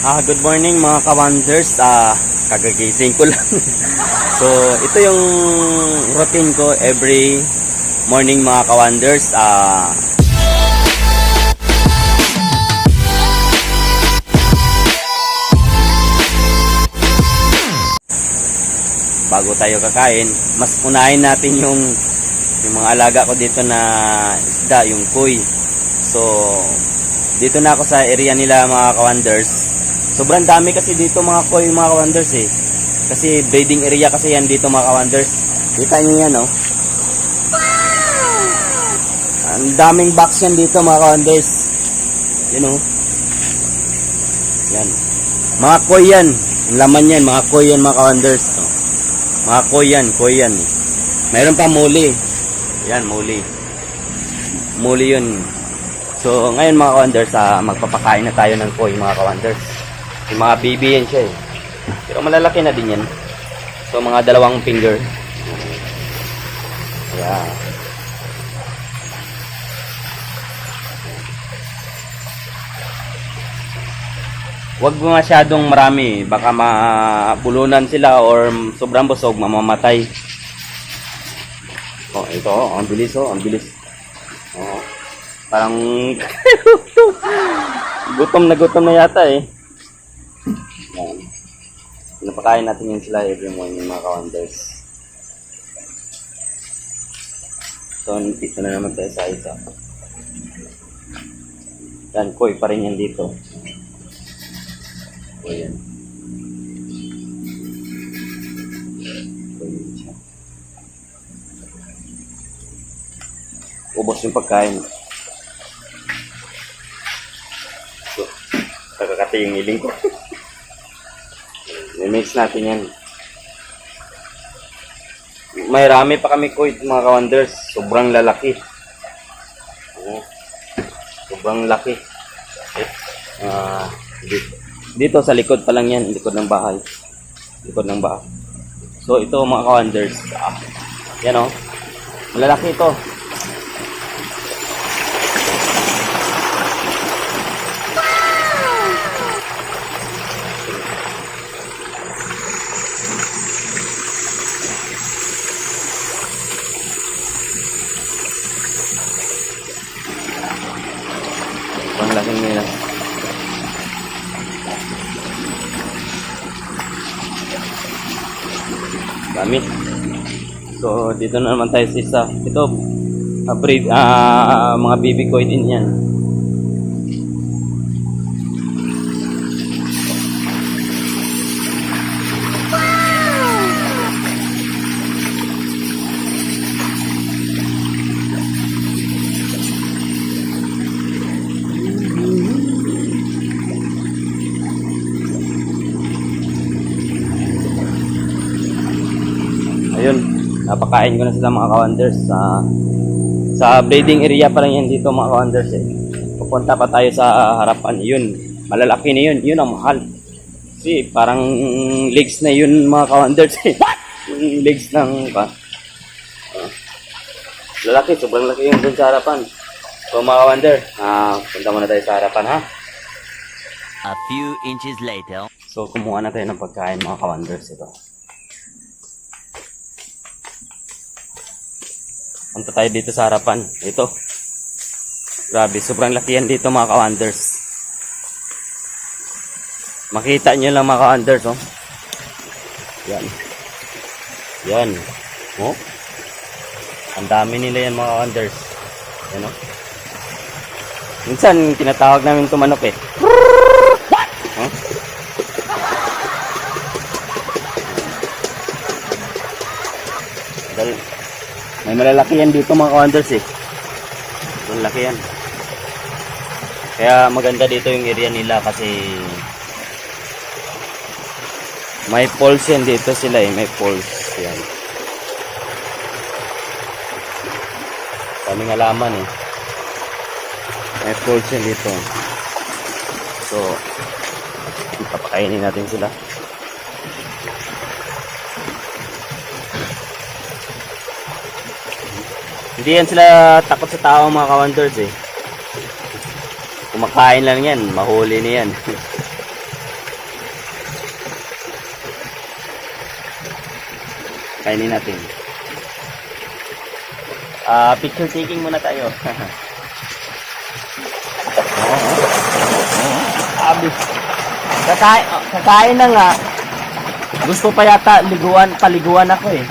Good morning mga ka-wonders. Kagagising ko lang. So, ito yung routine ko every morning mga ka-wonders. Bago tayo kakain, mas unahin natin yung mga alaga ko dito na isda, yung kuy. So, dito na ako sa area nila mga ka-wonders. Sobrang dami kasi dito mga koy, mga ka-wonders eh. Kasi breeding area kasi yan dito mga ka-wonders. Kita nyo yan, oh. Ang daming box yan dito mga ka-wonders. Yan, oh. Yan. Mga koy yan. Ang laman yan, mga koy yan mga ka-wonders. Oh. Mga koy yan. Mayroon pa muli. Yan, muli. Muli yun. So, ngayon mga ka-wonders, magpapakain na tayo ng koy mga ka-wonders. Yung mga baby yan siya eh. Pero malalaki na din yan. So mga 2 finger. Ayan. Huwag masyadong marami. Baka mabulunan sila or sobrang busog, mamamatay. Oh, ito. Ang bilis oh. Ang bilis. Oh. Parang gutom na yata eh. Yan. Pinapakain natin yun sila every morning mga ka-wonders. So, dito na naman tayo sa isa. Yan, koy pa rin yan dito. O yan. Koy yan siya. Ubos yung pagkain. So, kakakati yung iling ko. I-mix natin yan. May rami pa kami koy mga ka-wonders. Sobrang lalaki. Sobrang laki. Dito sa likod pa lang yan. Likod ng bahay. Likod ng bahay. So ito mga ka-wonders. Yan o. Malalaki ito. Ang laki nila. Dami. So dito na naman tayo sa isa. Ito breed, mga baby koy din yan. Ayun, napakain ko na sila mga ka-wonders. Sa breeding area pa lang yan dito mga ka-wonders eh. Pupunta pa tayo sa harapan. Yun, malalaki na yun. Yun ang mahal. Kasi parang legs na yun mga ka-wonders eh. Yung legs ng lalaki, sobrang laki yung dun sa harapan. So mga ka-wonder, punta muna tayo sa harapan ha. A few inches later. So kumuha na tayo ng pagkain mga ka-wonders. Ito. Punta tayo dito sa harapan. Ito. Grabe, sobrang laki yan dito mga ka-wonders. Makita nyo lang mga ka-wonders, oh. Yan. Yan. Oh. Ang dami nila yan mga ka-wonders. Yan, oh. Minsan, tinatawag namin tumanok eh. Huh? May malalaki yan dito mga ka-wonders eh. Malalaki yan. Kaya maganda dito yung area nila kasi may poles yan dito sila eh. May poles yan. Kaming alaman eh. May poles yan dito. So, ipapakainin natin sila. Hindi yan sila takot sa tao mga ka-wonders eh. Kumakain lang yan, mahuli na yan. Kainin natin. Picture taking muna tayo. Abis. Kakain na nga. Gusto pa yata paliguan ako eh.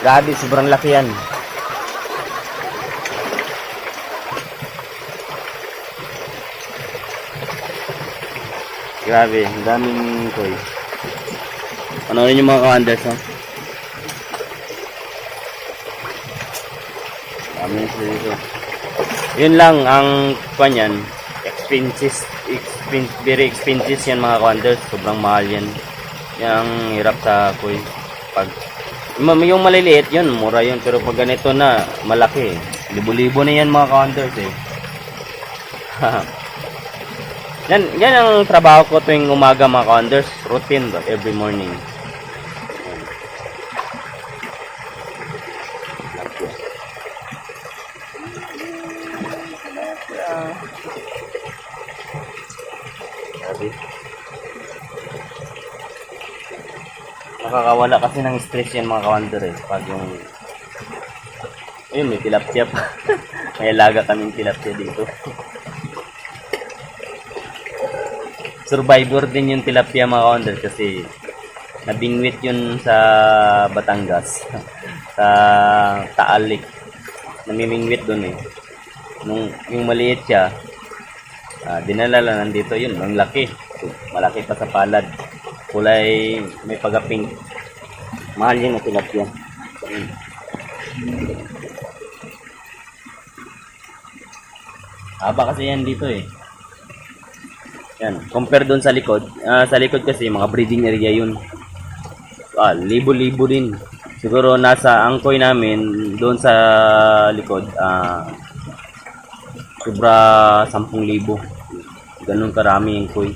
Grabe, sobrang laki yan. Grabe, ang daming koy. Panoorin yung mga ka-Anders, no? Daming dito. Yun lang, ang kanyan, very expensive yan mga ka-Anders. Sobrang mahal yan. Yung hirap sa koy. Pag yung maliliit yun, mura yun. Pero pag ganito na, malaki. Libo-libo na yan mga ka-Anders eh. Yan ang trabaho ko tuwing umaga mga ka-Anders. Routine ba? Every morning. Nakakawala kasi ng stress yan mga ka-Wonder eh. Pag yung ayun, may tilapia pa. May alaga kaming tilapia dito. Survivor din yung tilapia mga ka-Wonder kasi nabingwit yun sa Batangas. Sa Taal Lake. Namimingwit dun eh. Yung maliit siya, dinala lang nandito yun. Ang laki. Malaki pa sa palad. Kulay may pagka-pink. Mahal yun na tilapia. Haba kasi yan dito eh. Yan, compare doon sa likod. Sa likod kasi mga breeding area yun. Libo-libo din. Siguro nasa angkoy namin doon sa likod, sobra 10,000. Ganun karami yung koy.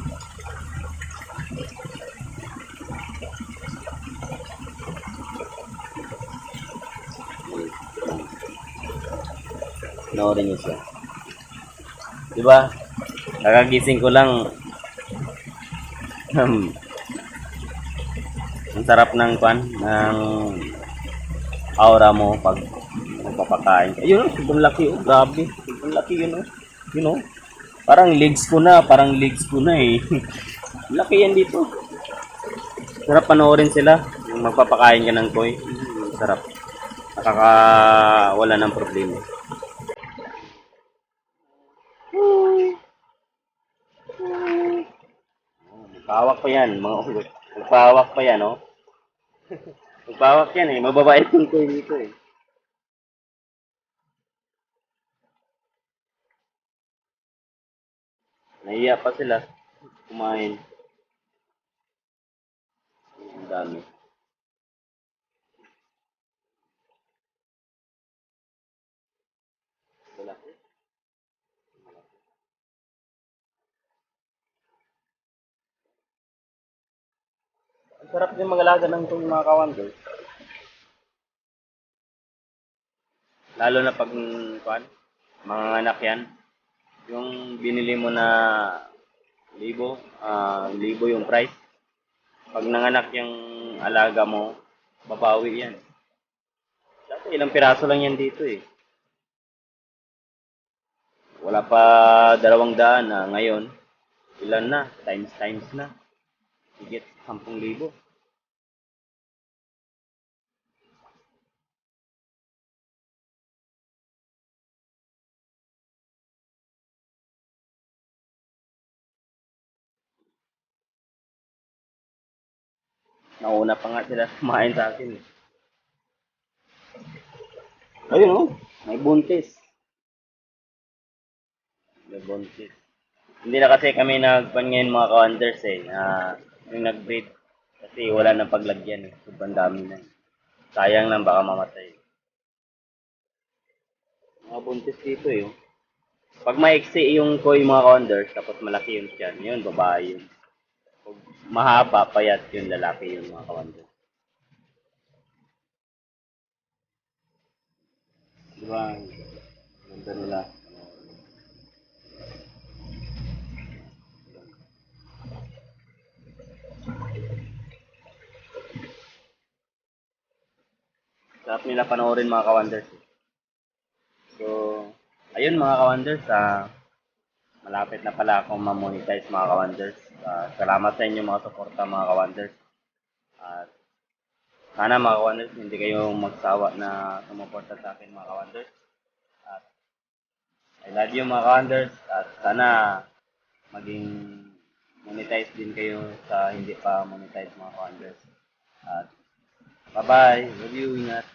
Panoorin niyo siya. Diba? Kakagising ko lang. Ang sarap ng aura mo pag magpapakain. Ayun, sobrang laki oh. Grabe. Sobrang laki yun oh. You know? Parang legs ko na eh. Laki yan dito. Sarap panoorin sila. Yung magpapakain ka ng koy. Sarap. Nakakawala ng problema. Magpawak pa yan, mga ugot. Magpawak pa yan, oh. Magpawak yan eh. Mababait yung koy dito eh. Nahiya pa sila. Kumain. Ang dami. Malaki. Ang sarap din mag-alaga ng itong mga ka-Wonder. Lalo na pag mga anak yan. Yung binili mo na libo yung price. Pag nanganak yung alaga mo, babawi yan. Dati ilang piraso lang yan dito eh. Wala pa 200 na ngayon. Ilan na? Times na. Higit 10,000. Nauna pa nga sila kumain sa akin eh. Ayun oh, may buntis. May buntis. Hindi na kasi kami nagpan ngayon mga ka-Wonders eh. Yung nag-breed. Kasi wala nang paglagyan eh. Sobrang dami na. Sayang lang baka mamatay. Mga buntis dito eh. Oh. Pag maiksi yung koy mga ka-Wonders, tapos malaki yung tiyan, yun, babae yun. Pag mahaba, payat yung lalaki yung mga ka-Wonders. Diba? Ganda nila. Sarap nila panoorin mga ka-wonders. So, ayun mga ka-wonders, malapit na pala akong ma-monetize mga ka-wonders. Salamat sa inyo mga suporta mga ka-wonders. At sana mga ka-wonders, hindi kayo magsawa na sumuporta sa akin mga ka-wonders. At I love you mga ka-wonders. At sana maging monetize din kayo sa hindi pa monetize mga ka-wonders. At bye-bye. Love you. Ingat.